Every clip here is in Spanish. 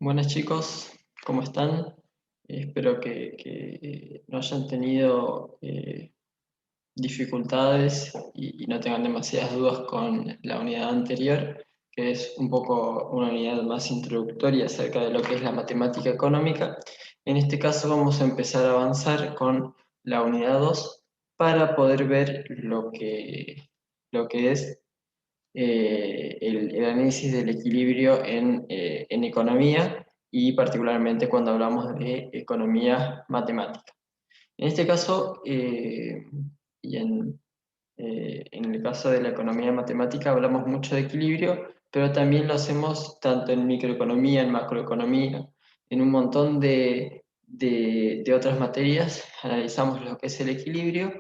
Buenas chicos, ¿cómo están? Espero que no hayan tenido dificultades y no tengan demasiadas dudas con la unidad anterior, que es un poco una unidad más introductoria acerca de lo que es la matemática económica. En este caso vamos a empezar a avanzar con la unidad 2 para poder ver lo que es el análisis del equilibrio en economía y particularmente cuando hablamos de economía matemática. En este caso, y en el caso de la economía matemática hablamos mucho de equilibrio, pero también lo hacemos tanto en microeconomía, en macroeconomía, en un montón de otras materias, analizamos lo que es el equilibrio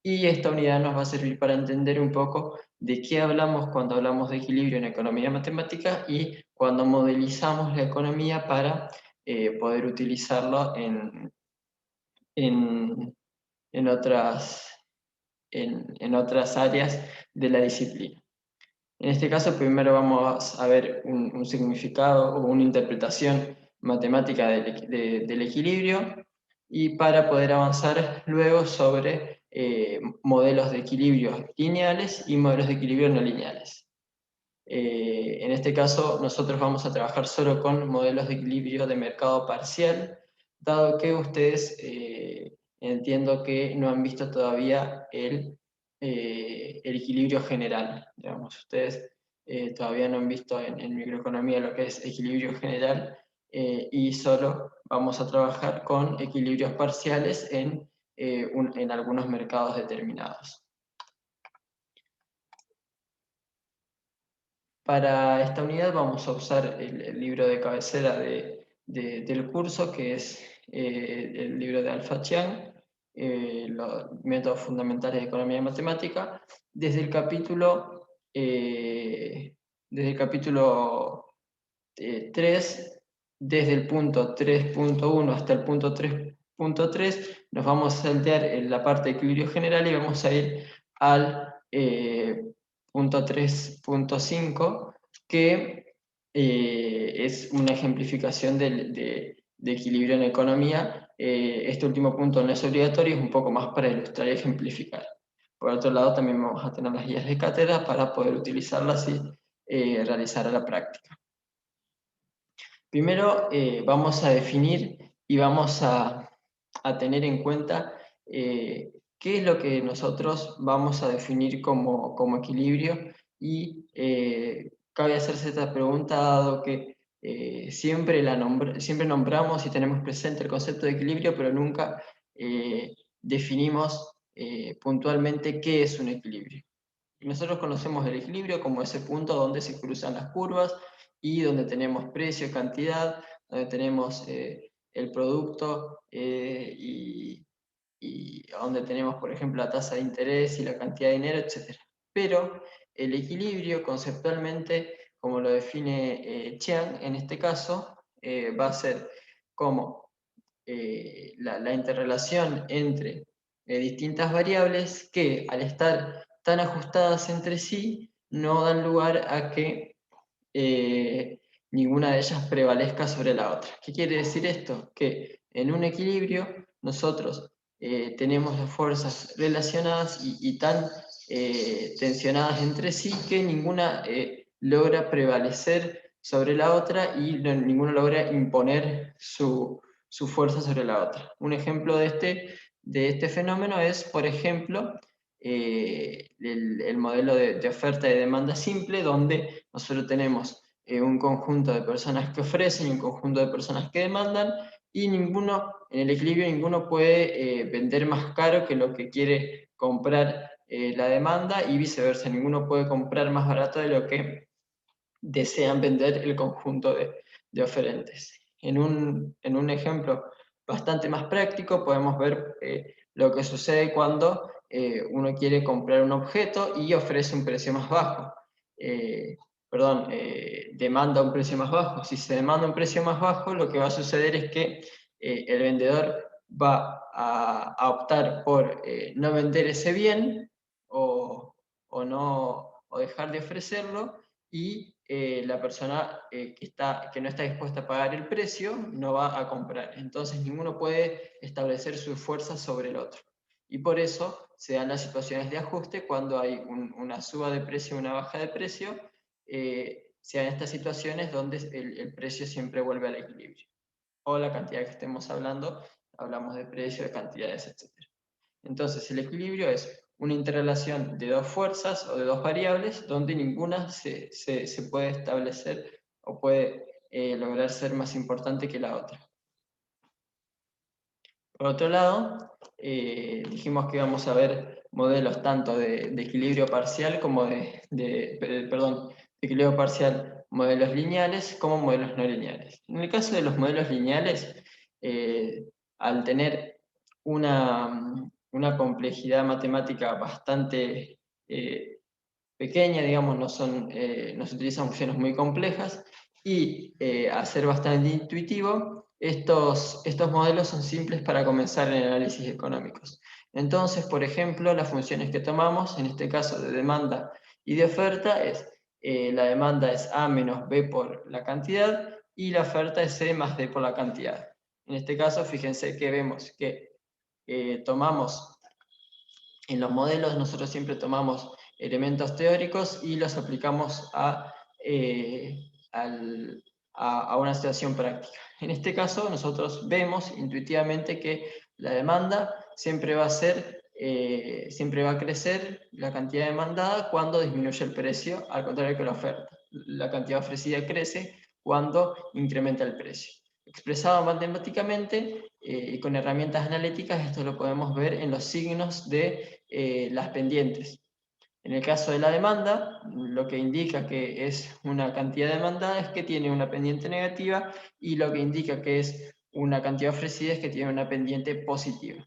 y esta unidad nos va a servir para entender un poco de qué hablamos cuando hablamos de equilibrio en economía matemática y cuando modelizamos la economía para poder utilizarlo en, en otras, en otras áreas de la disciplina. En este caso, primero vamos a ver un significado o una interpretación matemática del equilibrio y para poder avanzar luego sobre modelos de equilibrio lineales y modelos de equilibrio no lineales. En este caso, nosotros vamos a trabajar solo con modelos de equilibrio de mercado parcial, dado que ustedes entiendo que no han visto todavía el equilibrio general. Digamos, ustedes todavía no han visto en microeconomía lo que es equilibrio general y solo vamos a trabajar con equilibrios parciales en algunos mercados determinados. Para esta unidad vamos a usar el libro de cabecera del curso, que es el libro de Alpha Chiang, los métodos fundamentales de economía y matemática, desde el capítulo, desde el capítulo 3, desde el punto 3.1 hasta el punto 3.3, nos vamos a saltear en la parte de equilibrio general y vamos a ir al punto 3.5, que es una ejemplificación de equilibrio en economía. Este último punto no es obligatorio, es un poco más para ilustrar y ejemplificar. Por otro lado, también vamos a tener las guías de cátedra para poder utilizarlas y realizar a la práctica. Primero vamos a definir y vamos a tener en cuenta qué es lo que nosotros vamos a definir como equilibrio y cabe hacerse esta pregunta dado que siempre nombramos y tenemos presente el concepto de equilibrio, pero nunca definimos puntualmente qué es un equilibrio. Y nosotros conocemos el equilibrio como ese punto donde se cruzan las curvas y donde tenemos precio, cantidad, donde tenemos el producto y donde tenemos, por ejemplo, la tasa de interés y la cantidad de dinero, etc. Pero el equilibrio conceptualmente, como lo define Chiang, en este caso, va a ser como la interrelación entre distintas variables que al estar tan ajustadas entre sí no dan lugar a que ninguna de ellas prevalezca sobre la otra. ¿Qué quiere decir esto? Que en un equilibrio nosotros tenemos las fuerzas relacionadas y tan tensionadas entre sí que ninguna logra prevalecer sobre la otra y ninguna logra imponer su fuerza sobre la otra. Un ejemplo de este fenómeno es, por ejemplo, el modelo de oferta y demanda simple, donde nosotros tenemos un conjunto de personas que ofrecen y un conjunto de personas que demandan, y en el equilibrio, ninguno puede vender más caro que lo que quiere comprar la demanda, y viceversa, ninguno puede comprar más barato de lo que desean vender el conjunto de oferentes. En un ejemplo bastante más práctico podemos ver lo que sucede cuando uno quiere comprar un objeto y ofrece un precio más bajo. Demanda un precio más bajo. Si se demanda un precio más bajo, lo que va a suceder es que el vendedor va a optar por no vender ese bien o dejar de ofrecerlo, y la persona que no está dispuesta a pagar el precio no va a comprar. Entonces ninguno puede establecer su fuerza sobre el otro. Y por eso se dan las situaciones de ajuste cuando hay una suba de precio, una baja de precio, se dan estas situaciones donde el precio siempre vuelve al equilibrio. O la cantidad que estemos hablando, hablamos de precio, de cantidades, etc. Entonces el equilibrio es una interrelación de dos fuerzas o de dos variables donde ninguna se puede establecer o puede lograr ser más importante que la otra. Por otro lado, dijimos que íbamos a ver modelos tanto de equilibrio parcial como de equilibrio parcial, modelos lineales como modelos no lineales. En el caso de los modelos lineales, al tener una complejidad matemática bastante pequeña, digamos, no se utilizan funciones muy complejas, y al ser bastante intuitivo, estos modelos son simples para comenzar en análisis económicos. Entonces, por ejemplo, las funciones que tomamos, en este caso de demanda y de oferta, la demanda es A menos B por la cantidad, y la oferta es C más D por la cantidad. En este caso, fíjense que vemos que tomamos, en los modelos nosotros siempre tomamos elementos teóricos y los aplicamos a una situación práctica. En este caso, nosotros vemos intuitivamente que la demanda siempre va a crecer la cantidad demandada cuando disminuye el precio, al contrario que la oferta. La cantidad ofrecida crece cuando incrementa el precio. Expresado matemáticamente y con herramientas analíticas, esto lo podemos ver en los signos de las pendientes. En el caso de la demanda, lo que indica que es una cantidad demandada es que tiene una pendiente negativa, y lo que indica que es una cantidad ofrecida es que tiene una pendiente positiva.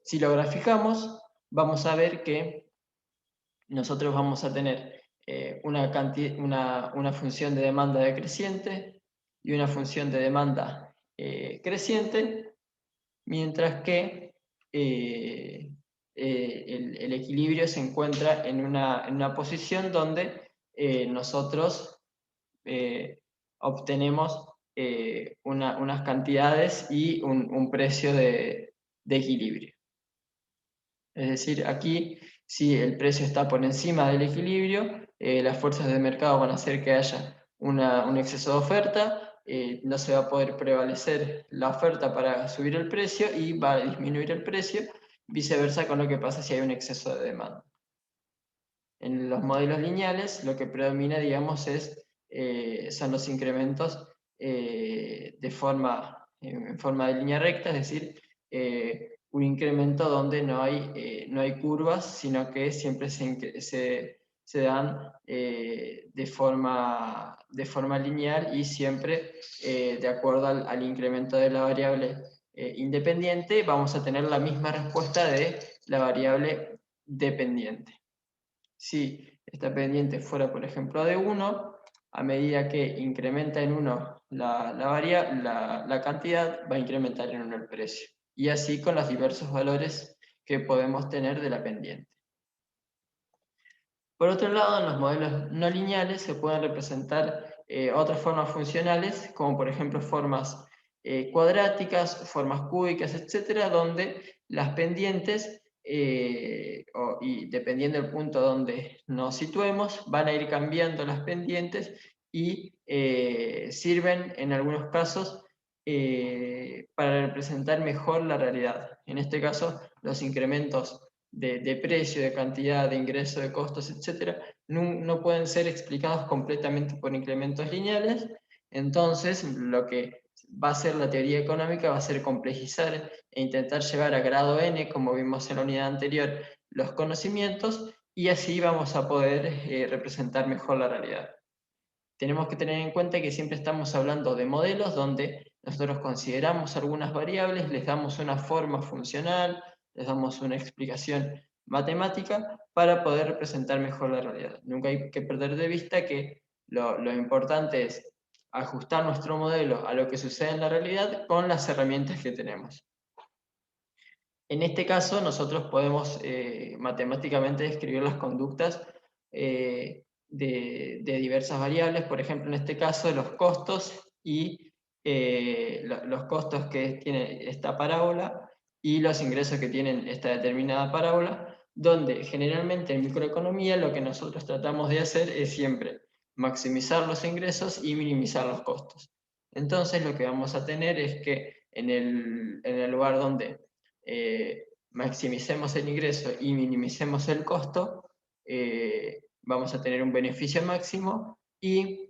Si lo graficamos, vamos a ver que nosotros vamos a tener una función de demanda decreciente y una función de demanda creciente, mientras que el equilibrio se encuentra en una posición donde nosotros obtenemos unas cantidades y un precio de equilibrio. Es decir, aquí, si el precio está por encima del equilibrio, las fuerzas de mercado van a hacer que haya un exceso de oferta, no se va a poder prevalecer la oferta para subir el precio y va a disminuir el precio, viceversa con lo que pasa si hay un exceso de demanda. En los modelos lineales, lo que predomina, digamos, son los incrementos en forma de línea recta, es decir, un incremento donde no hay curvas, sino que siempre se dan de forma lineal, y siempre de acuerdo al incremento de la variable independiente, vamos a tener la misma respuesta de la variable dependiente. Si esta pendiente fuera, por ejemplo, de 1, a medida que incrementa en 1 la cantidad, va a incrementar en 1 el precio. Y así con los diversos valores que podemos tener de la pendiente. Por otro lado, en los modelos no lineales se pueden representar otras formas funcionales, como por ejemplo formas cuadráticas, formas cúbicas, etcétera, donde las pendientes, y dependiendo del punto donde nos situemos, van a ir cambiando las pendientes y sirven en algunos casos para representar mejor la realidad. En este caso, los incrementos de precio, de cantidad, de ingreso, de costos, etc., no pueden ser explicados completamente por incrementos lineales. Entonces, lo que va a hacer la teoría económica va a ser complejizar e intentar llevar a grado n, como vimos en la unidad anterior, los conocimientos, y así vamos a poder representar mejor la realidad. Tenemos que tener en cuenta que siempre estamos hablando de modelos donde nosotros consideramos algunas variables, les damos una forma funcional, les damos una explicación matemática para poder representar mejor la realidad. Nunca hay que perder de vista que lo importante es ajustar nuestro modelo a lo que sucede en la realidad con las herramientas que tenemos. En este caso, nosotros podemos matemáticamente describir las conductas de diversas variables, por ejemplo, en este caso, los costos y los costos que tiene esta parábola y los ingresos que tienen esta determinada parábola, donde generalmente en microeconomía lo que nosotros tratamos de hacer es siempre maximizar los ingresos y minimizar los costos. Entonces lo que vamos a tener es que en el lugar donde maximicemos el ingreso y minimicemos el costo, vamos a tener un beneficio máximo y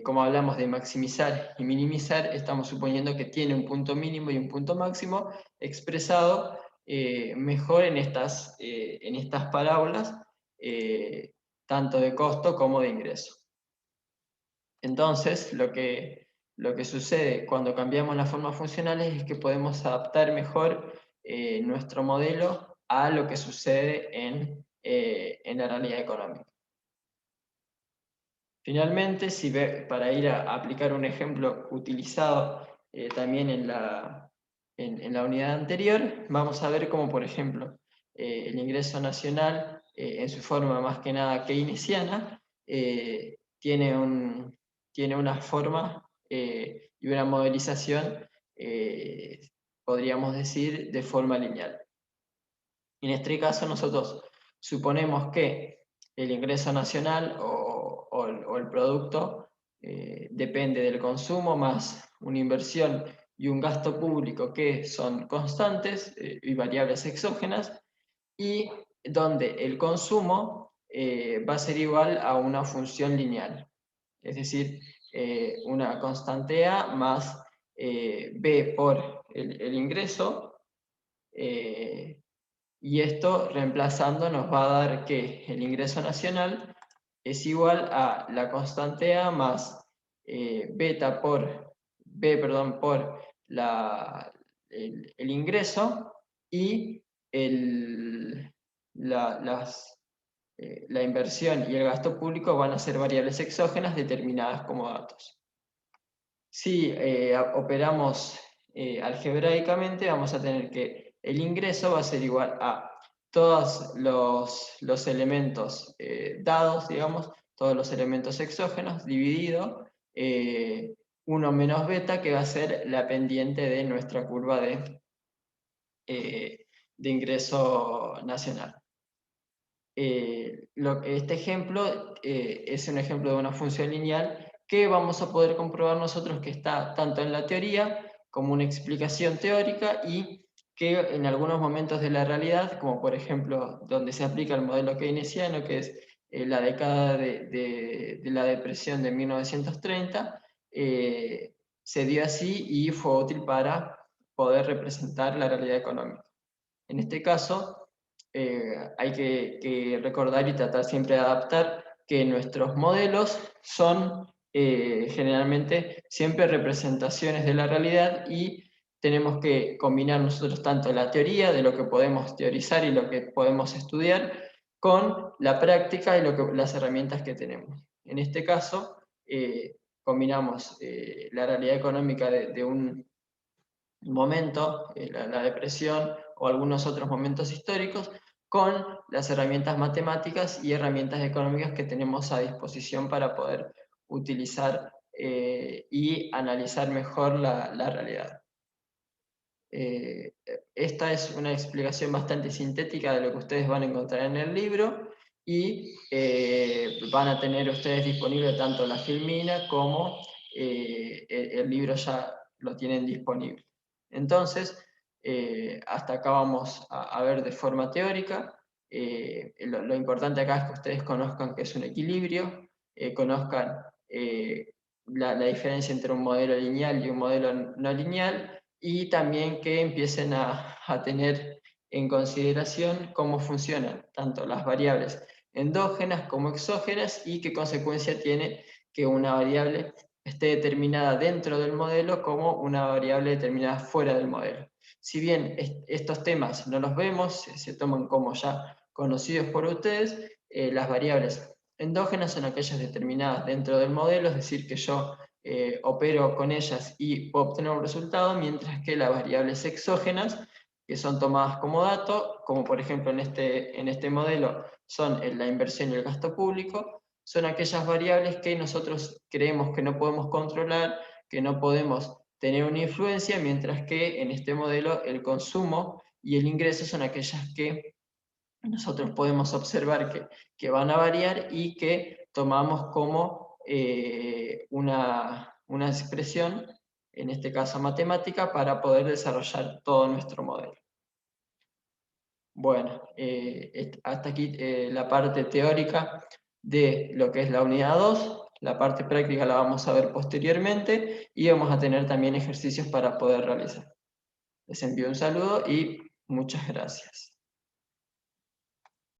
como hablamos de maximizar y minimizar, estamos suponiendo que tiene un punto mínimo y un punto máximo expresado mejor en estas parábolas, tanto de costo como de ingreso. Entonces, lo que sucede cuando cambiamos las formas funcionales es que podemos adaptar mejor nuestro modelo a lo que sucede en la realidad económica. Finalmente, para ir a aplicar un ejemplo utilizado también en la unidad anterior, vamos a ver cómo, por ejemplo, el ingreso nacional, en su forma más que nada keynesiana, tiene una forma y una modelización, podríamos decir, de forma lineal. En este caso, nosotros suponemos que el ingreso nacional o el producto depende del consumo más una inversión y un gasto público que son constantes y variables exógenas, y donde el consumo va a ser igual a una función lineal, es decir, una constante A más B por el ingreso, y esto reemplazando nos va a dar que el ingreso nacional es igual a la constante A más beta por B, perdón, por el ingreso, y la inversión y el gasto público van a ser variables exógenas determinadas como datos. Si operamos algebraicamente, vamos a tener que el ingreso va a ser igual a todos los elementos dados, digamos, todos los elementos exógenos, dividido 1 menos beta, que va a ser la pendiente de nuestra curva de ingreso nacional. Este ejemplo es un ejemplo de una función lineal que vamos a poder comprobar nosotros que está tanto en la teoría como una explicación teórica, y que en algunos momentos de la realidad, como por ejemplo donde se aplica el modelo keynesiano, que es la década de la depresión de 1930, se dio así y fue útil para poder representar la realidad económica. En este caso, hay que recordar y tratar siempre de adaptar que nuestros modelos son generalmente siempre representaciones de la realidad, y tenemos que combinar nosotros tanto la teoría de lo que podemos teorizar y lo que podemos estudiar con la práctica y las herramientas que tenemos. En este caso, combinamos la realidad económica de un momento, la depresión o algunos otros momentos históricos, con las herramientas matemáticas y herramientas económicas que tenemos a disposición para poder utilizar y analizar mejor la realidad. Esta es una explicación bastante sintética de lo que ustedes van a encontrar en el libro, y van a tener ustedes disponible tanto la filmina como el libro ya lo tienen disponible. Entonces, hasta acá vamos a ver de forma teórica. Lo importante acá es que ustedes conozcan que es un equilibrio, conozcan la diferencia entre un modelo lineal y un modelo no lineal, y también que empiecen a tener en consideración cómo funcionan tanto las variables endógenas como exógenas, y qué consecuencia tiene que una variable esté determinada dentro del modelo como una variable determinada fuera del modelo. Si bien estos temas no los vemos, se toman como ya conocidos por ustedes, las variables endógenas son aquellas determinadas dentro del modelo, es decir, que yo opero con ellas y puedo obtener un resultado, mientras que las variables exógenas que son tomadas como dato, como por ejemplo en este modelo son la inversión y el gasto público, son aquellas variables que nosotros creemos que no podemos controlar, que no podemos tener una influencia, mientras que en este modelo el consumo y el ingreso son aquellas que nosotros podemos observar que van a variar y que tomamos como una expresión, en este caso matemática, para poder desarrollar todo nuestro modelo. Bueno, hasta aquí la parte teórica de lo que es la unidad 2. La parte práctica la vamos a ver posteriormente y vamos a tener también ejercicios para poder realizar. Les envío un saludo y muchas gracias.